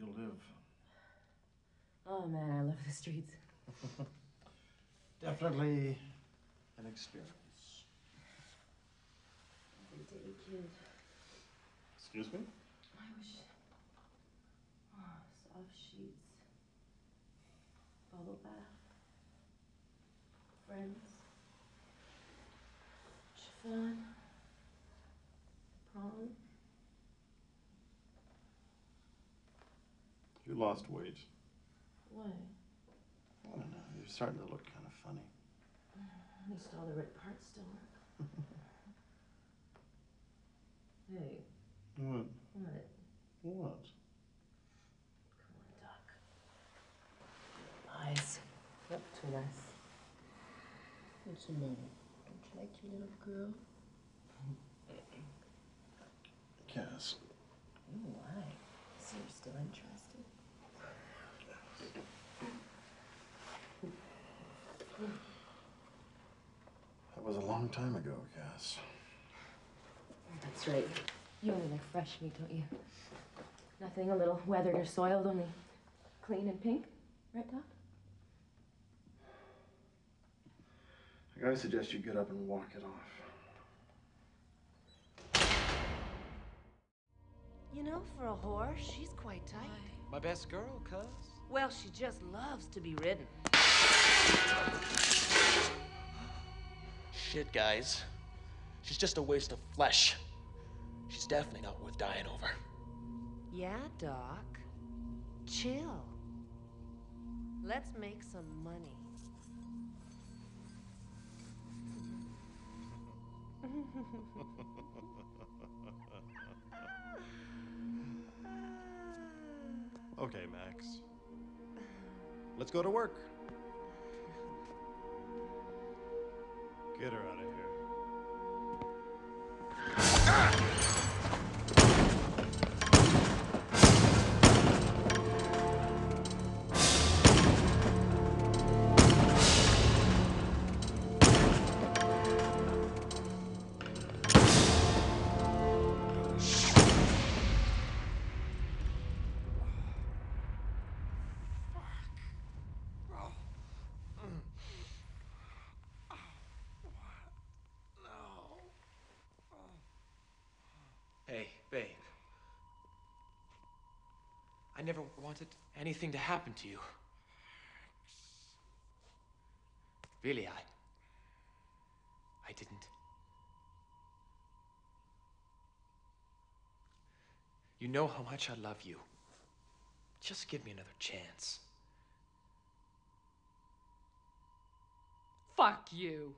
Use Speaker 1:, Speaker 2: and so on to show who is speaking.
Speaker 1: you live?
Speaker 2: Oh man, I love the streets.
Speaker 1: Definitely an experience.
Speaker 2: Everyday kid.
Speaker 1: Excuse me?
Speaker 2: I wish. Oh, soft sheets. Bubble bath. Friends. Chiffon. Prom.
Speaker 1: You lost weight.
Speaker 2: Why?
Speaker 1: I don't know. You're starting to look kind of funny.
Speaker 2: At least all the right parts still work. Hey.
Speaker 1: What?
Speaker 2: What?
Speaker 1: What?
Speaker 2: Come on, Doc. Lies. Up to us. What's the matter? Don't you like your little girl?
Speaker 1: Cass.
Speaker 2: Oh, why? So you're still interested?
Speaker 1: That was a long time ago, Cass.
Speaker 2: That's right. You only like fresh meat, don't you? Nothing a little weathered or soiled, only clean and pink. Right, Doc?
Speaker 1: I gotta suggest you get up and walk it off.
Speaker 3: You know, for a whore, she's quite tight.
Speaker 4: My best girl, cuz.
Speaker 3: Well, she just loves to be ridden.
Speaker 4: Shit, guys. She's just a waste of flesh. She's definitely not worth dying over.
Speaker 3: Yeah, Doc. Chill. Let's make some money.
Speaker 1: Okay, Max. Let's go to work. Get her out of here.
Speaker 4: Hey, babe. I never wanted anything to happen to you. Really, I didn't. You know how much I love you. Just give me another chance.
Speaker 5: Fuck you.